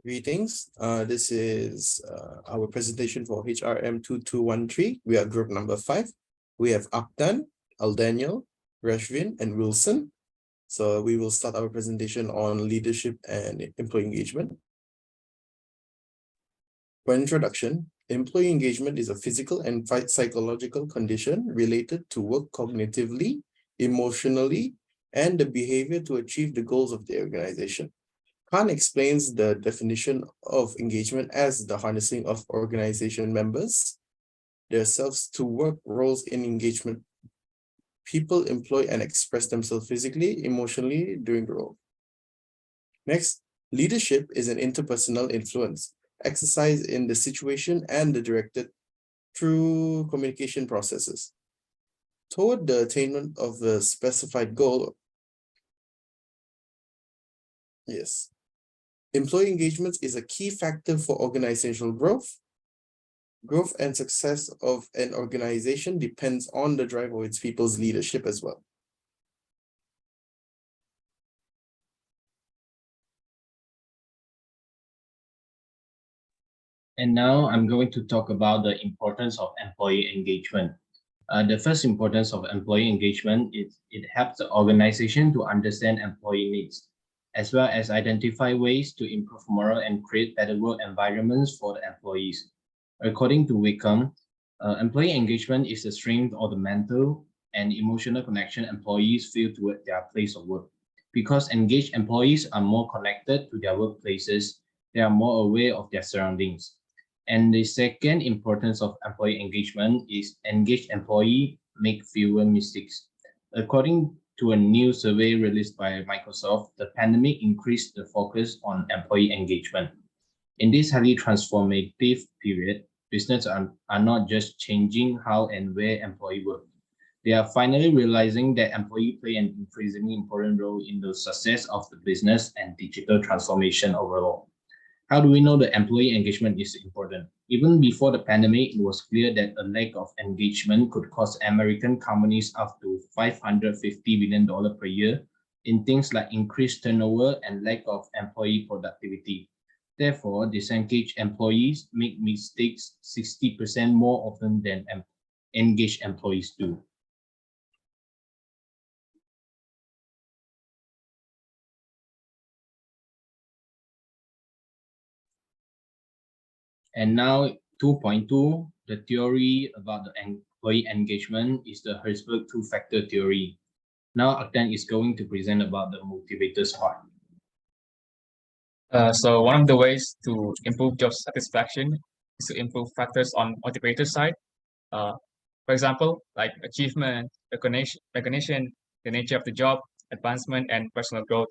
Greetings. This is our presentation for HRM2213. We are group number 5. We have Aktan, Aldaniel, Rashvin, and Wilson. So we will start our presentation on leadership and employee engagement. For introduction, employee engagement is a physical and psychological condition related to work cognitively, emotionally, and the behavior to achieve the goals of the organization. Khan explains the definition of engagement as the harnessing of organization members, themselves to work roles in engagement. People employ and express themselves physically, emotionally during the role. Next, leadership is an interpersonal influence, exercised in the situation and directed through communication processes toward the attainment of the specified goal. Yes. Employee engagement is a key factor for organizational growth. Growth and success of an organization depends on the drive of its people's leadership as well. And now I'm going to talk about the importance of employee engagement. The first importance of employee engagement is it helps the organization to understand employee needs, as well as identify ways to improve morale and create better work environments for the employees. According to Wickham, employee engagement is the strength of the mental and emotional connection employees feel toward their place of work. Because engaged employees are more connected to their workplaces, they are more aware of their surroundings. And the second importance of employee engagement is engaged employee make fewer mistakes. According to a new survey released by Microsoft, the pandemic increased the focus on employee engagement. In this highly transformative period, businesses are not just changing how and where employees work. They are finally realizing that employees play an increasingly important role in the success of the business and digital transformation overall. How do we know that employee engagement is important? Even before the pandemic, it was clear that a lack of engagement could cost American companies up to $550 billion per year in things like increased turnover and lack of employee productivity. Therefore, disengaged employees make mistakes 60% more often than engaged employees do. And now 2.2, the theory about the employee engagement is the Herzberg two-factor theory. Now Aktan is going to present about the motivators part. So one of the ways to improve job satisfaction is to improve factors on motivator side. For example, like achievement, recognition, the nature of the job, advancement, and personal growth.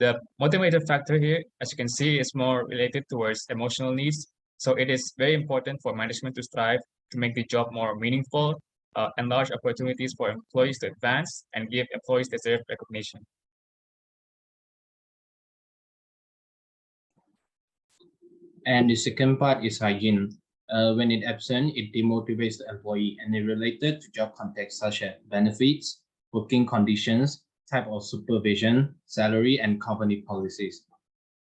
The motivator factor here, as you can see, is more related towards emotional needs. So it is very important for management to strive to make the job more meaningful, enlarge opportunities for employees to advance, and give employees deserved recognition. And the second part is hygiene. When it absent, it demotivates the employee and it related to job context such as benefits, working conditions, type of supervision, salary, and company policies.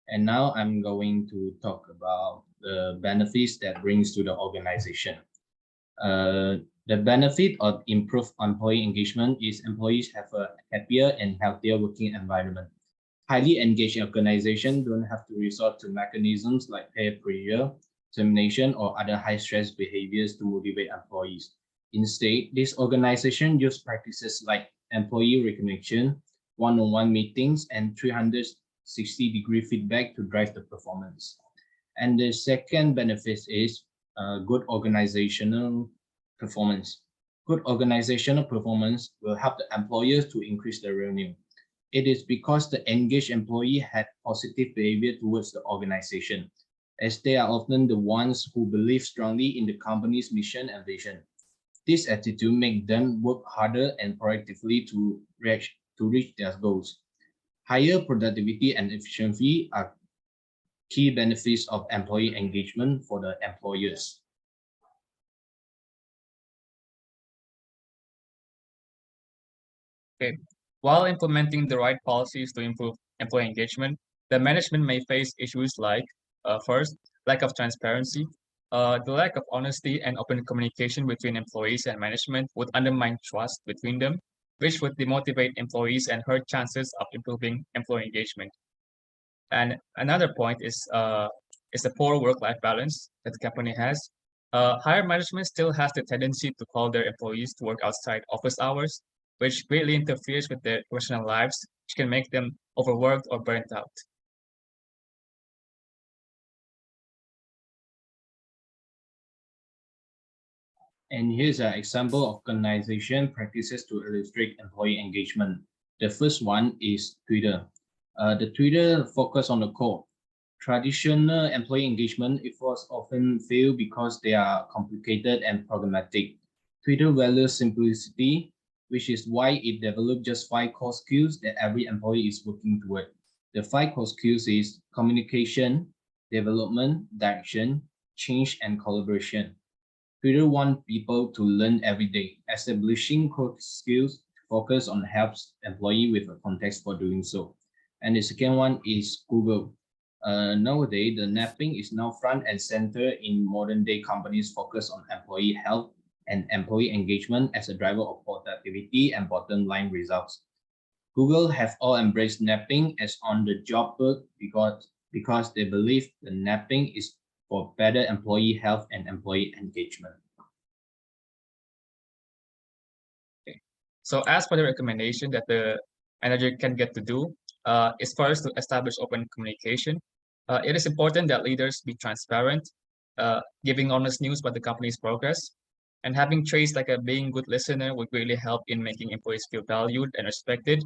And now I'm going to talk about the benefits that brings to the organization. The benefit of improved employee engagement is employees have a happier and healthier working environment. Highly engaged organizations don't have to resort to mechanisms like peer pressure, termination, or other high-stress behaviors to motivate employees. Instead, this organization use practices like employee recognition, one-on-one meetings, and 360-degree feedback to drive the performance. And the second benefit is good organizational performance. Good organizational performance will help the employers to increase their revenue. It is because the engaged employee had positive behavior towards the organization, as they are often the ones who believe strongly in the company's mission and vision. This attitude makes them work harder and proactively to reach their goals. Higher productivity and efficiency are key benefits of employee engagement for the employers. Okay. While implementing the right policies to improve employee engagement, the management may face issues like First, lack of transparency. The lack of honesty and open communication between employees and management would undermine trust between them, which would demotivate employees and hurt chances of improving employee engagement. And another point is the poor work-life balance that the company has. Higher management still has the tendency to call their employees to work outside office hours, which greatly interferes with their personal lives, which can make them overworked or burnt out. And here's an example of organization practices to illustrate employee engagement. The first one is Twitter. The Twitter focus on the core. Traditional employee engagement efforts often fail because they are complicated and problematic. Twitter values simplicity, which is why it developed just 5 core skills that every employee is working toward. The 5 core skills is communication, development, direction, change, and collaboration. Twitter wants people to learn every day. Establishing core skills focus on helps employee with a context for doing so. And the second one is Google. Nowadays, the napping is now front and center in modern day companies focus on employee health and employee engagement as a driver of productivity and bottom line results. Google have all embraced napping as on-the-job work because they believe the napping is for better employee health and employee engagement. Okay. So as for the recommendation that the manager can get to do, is first to establish open communication. It is important that leaders be transparent, giving honest news about the company's progress, and having traits like a being good listener would really help in making employees feel valued and respected.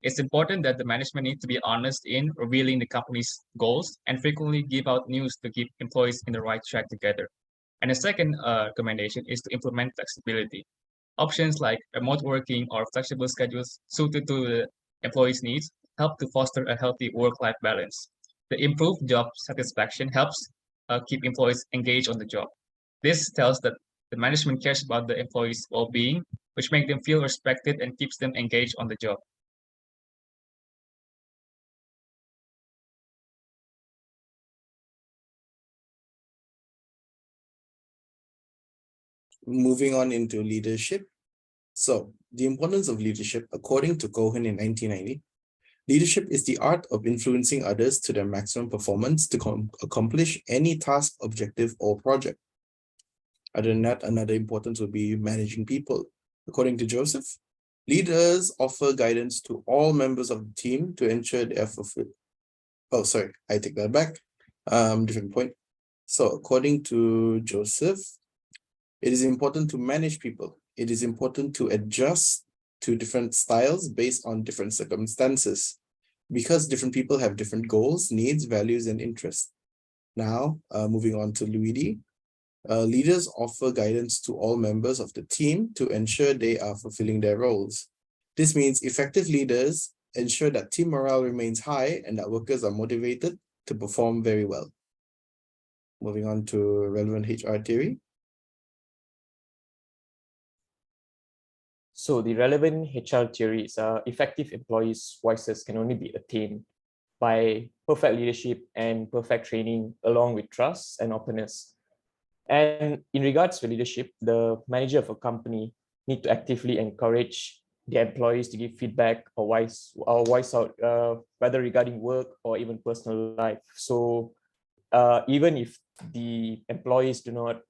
It's important that the management needs to be honest in revealing the company's goals and frequently give out news to keep employees in the right track together. And the second recommendation is to implement flexibility. Options like remote working or flexible schedules suited to the employees' needs help to foster a healthy work-life balance. The improved job satisfaction helps keep employees engaged on the job. This tells that the management cares about the employees' well-being, which makes them feel respected and keeps them engaged on the job. Moving on into leadership. So, the importance of leadership, according to Cohen in 1990, leadership is the art of influencing others to their maximum performance to accomplish any task, objective, or project. Other than that, another importance would be managing people. According to Joseph, leaders offer guidance to all members of the team to ensure they are fulfilled. Oh, sorry, I take that back. Different point. So according to Joseph, it is important to manage people. It is important to adjust to different styles based on different circumstances because different people have different goals, needs, values, and interests. Now, moving on to Luigi. Leaders offer guidance to all members of the team to ensure they are fulfilling their roles. This means effective leaders ensure that team morale remains high and that workers are motivated to perform very well. Moving on to relevant HR theory. So the relevant HR theories are effective employees' voices can only be attained by perfect leadership and perfect training along with trust and openness. And in regards to leadership, the manager of a company need to actively encourage the employees to give feedback or voice out, whether regarding work or even personal life. So even if the employees do not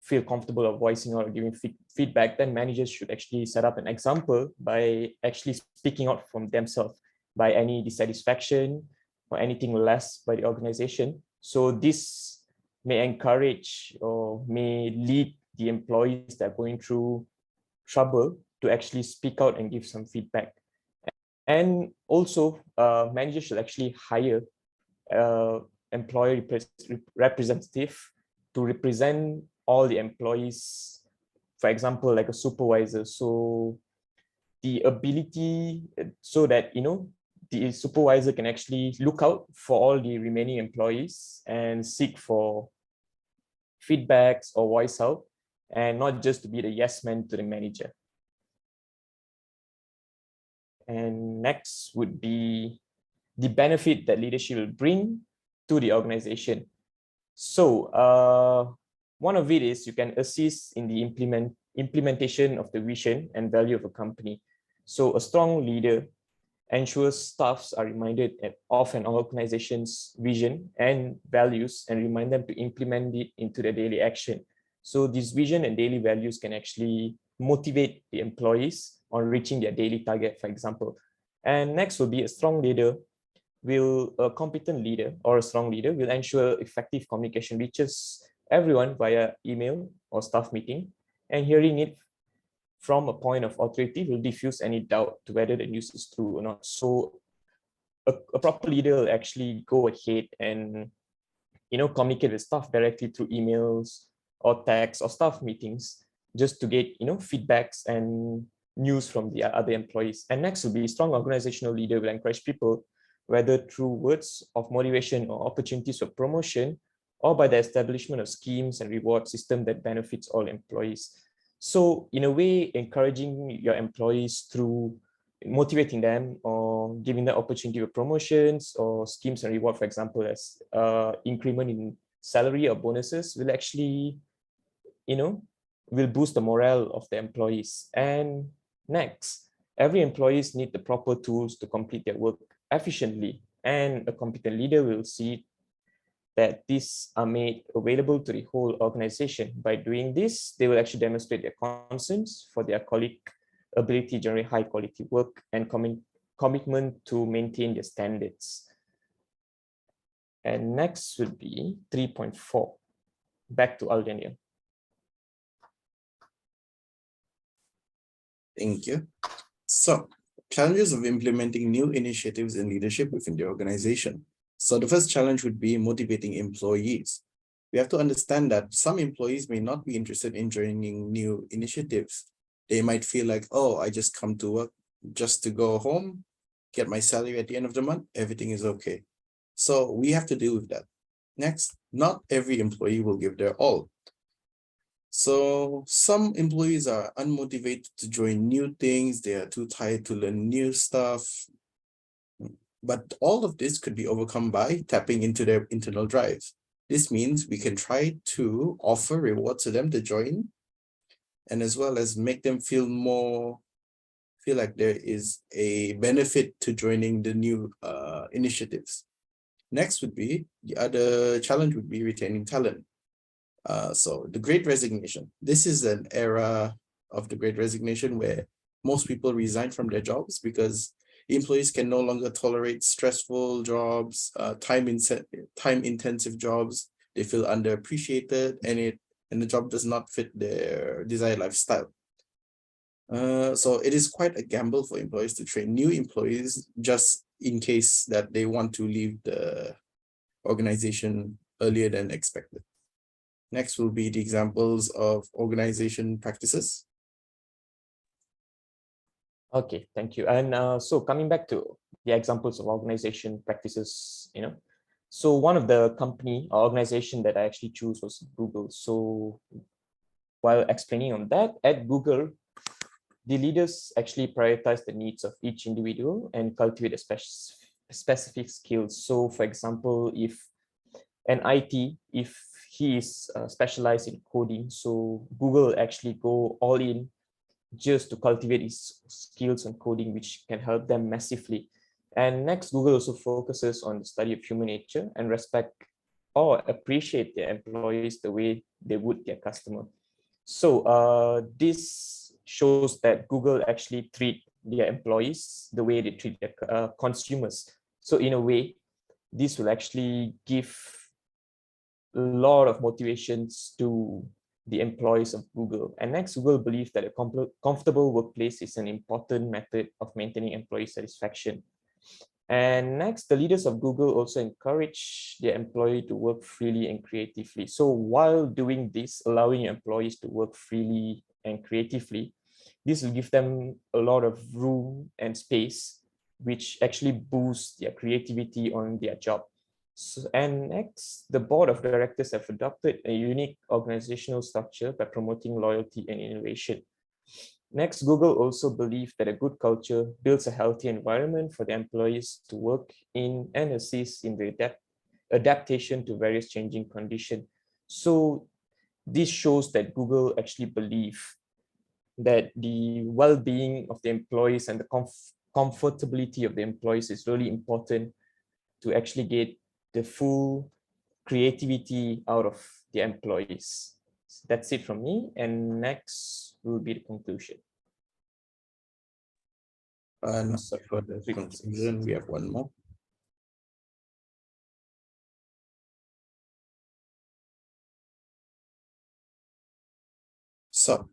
feel comfortable of voicing out or giving feedback, then managers should actually set up an example by actually speaking out from themselves by any dissatisfaction or anything less by the organization. So this may encourage or may lead the employees that are going through trouble to actually speak out and give some feedback. And also, managers should actually hire employee representative to represent all the employees, for example, like a supervisor. So the ability so that, the supervisor can actually look out for all the remaining employees and seek for feedbacks or voice out, and not just to be the yes man to the manager. And next would be the benefit that leadership will bring to the organization. So one of it is you can assist in the implementation of the vision and value of a company. So a strong leader ensures staffs are reminded of an organization's vision and values and remind them to implement it into their daily action. So this vision and daily values can actually motivate the employees on reaching their daily target, for example. And next will be a strong leader a competent leader or a strong leader will ensure effective communication reaches everyone via email or staff meeting, and hearing it from a point of authority will diffuse any doubt to whether the news is true or not. So a proper leader will actually go ahead and communicate with staff directly through emails or texts or staff meetings just to get feedbacks and news from the other employees. And next will be strong organizational leader will encourage people, whether through words of motivation or opportunities for promotion, or by the establishment of schemes and reward system that benefits all employees. So in a way, encouraging your employees through motivating them or giving them opportunity for promotions or schemes and reward, for example, as increment in salary or bonuses will actually, will boost the morale of the employees. And next, every employees need the proper tools to complete their work efficiently, and a competent leader will see that these are made available to the whole organization. By doing this, they will actually demonstrate their concerns for their colleague ability to generate high quality work and commitment to maintain their standards. And next would be 3.4. Back to Aldenia. Thank you. So, challenges of implementing new initiatives in leadership within the organization. So the first challenge would be motivating employees. We have to understand that some employees may not be interested in joining new initiatives. They might feel like, oh, I just come to work just to go home, get my salary at the end of the month, everything is okay. So we have to deal with that. Next, not every employee will give their all. So some employees are unmotivated to join new things. They are too tired to learn new stuff. But all of this could be overcome by tapping into their internal drives. This means we can try to offer rewards to them to join, and as well as make them feel like there is a benefit to joining the new initiatives. Next would be, the other challenge would be retaining talent. So the Great Resignation. This is an era of the Great Resignation where most people resign from their jobs because employees can no longer tolerate stressful jobs, time-intensive jobs. They feel underappreciated, and the job does not fit their desired lifestyle. So it is quite a gamble for employees to train new employees just in case that they want to leave the organization earlier than expected. Next will be the examples of organization practices. Okay, thank you. And so coming back to the examples of organization practices, so one of the company or organization that I actually choose was Google. So while explaining on that, at Google, the leaders actually prioritize the needs of each individual and cultivate a specific skills. So for example, if an IT, if he is specialized in coding, so Google actually go all in just to cultivate his skills on coding, which can help them massively. And next, Google also focuses on the study of human nature and respect or appreciate their employees the way they would their customer. So this shows that Google actually treat their employees the way they treat their consumers. So in a way, this will actually give a lot of motivations to the employees of Google. And next, Google believes that a comfortable workplace is an important method of maintaining employee satisfaction. And next, the leaders of Google also encourage their employee to work freely and creatively. So while doing this, allowing your employees to work freely and creatively, this will give them a lot of room and space, which actually boosts their creativity on their job. So, and next, the board of directors have adopted a unique organizational structure by promoting loyalty and innovation. Next, Google also believes that a good culture builds a healthy environment for the employees to work in and assist in the adaptation to various changing conditions. So this shows that Google actually believe that the well-being of the employees and the comfortability of the employees is really important to actually get the full creativity out of the employees. So that's it from me. And next will be the conclusion. And Sorry, for the conclusion, we have one more. So,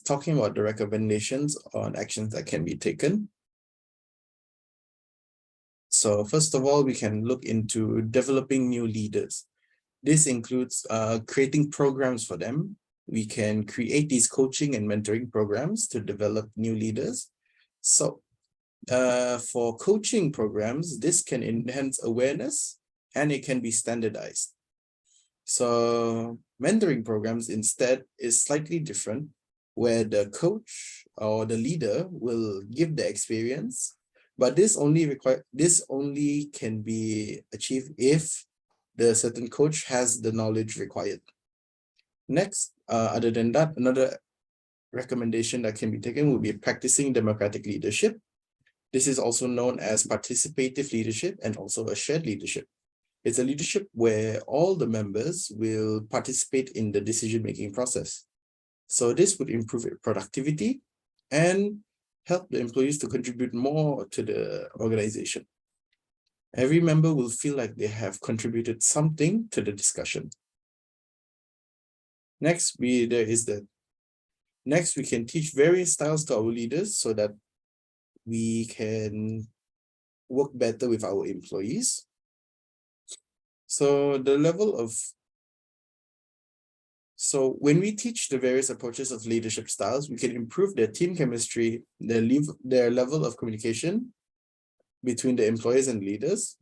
talking about the recommendations on actions that can be taken. So first of all, we can look into developing new leaders. This includes creating programs for them. We can create these coaching and mentoring programs to develop new leaders. So for coaching programs, this can enhance awareness and it can be standardized. So mentoring programs instead is slightly different, where the coach or the leader will give the experience, but this only can be achieved if the certain coach has the knowledge required. Next, other than that, another recommendation that can be taken would be practicing democratic leadership. This is also known as participative leadership and also a shared leadership. It's a leadership where all the members will participate in the decision-making process. So this would improve productivity and help the employees to contribute more to the organization. Every member will feel like they have contributed something to the discussion. Next, we can teach various styles to our leaders so that we can work better with our employees. So when we teach the various approaches of leadership styles, we can improve their team chemistry, their level of communication between the employees and leaders.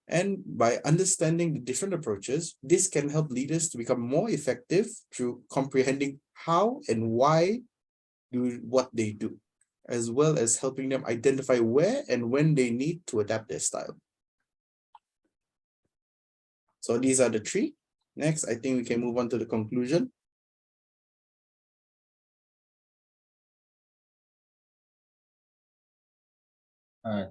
And by understanding the different approaches, this can help leaders to become more effective through comprehending how and why do what they do, as well as helping them identify where and when they need to adapt their style. So these are the three. Next, I think we can move on to the conclusion.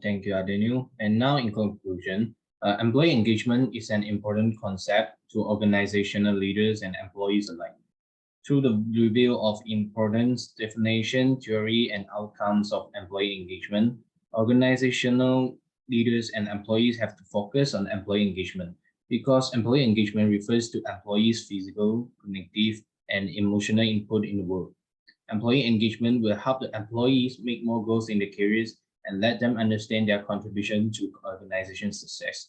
Thank you, Adenu. And now in conclusion, employee engagement is an important concept to organizational leaders and employees alike. Through the review of importance, definition, theory, and outcomes of employee engagement, organizational leaders and employees have to focus on employee engagement because employee engagement refers to employees' physical, cognitive, and emotional input in the work. Employee engagement will help the employees make more goals in their careers and let them understand their contribution to organization success.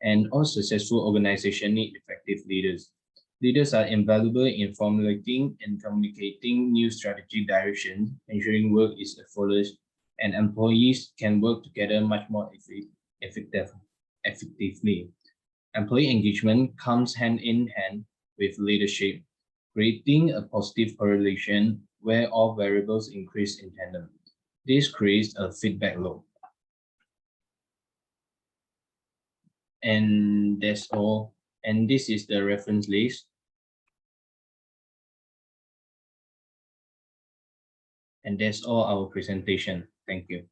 And all successful organizations need effective leaders. Leaders are invaluable in formulating and communicating new strategic directions, ensuring work is flawless, and employees can work together much more effectively. Employee engagement comes hand in hand with leadership, creating a positive correlation where all variables increase in tandem. This creates a feedback loop. And that's all. And this is the reference list. And that's all our presentation. Thank you.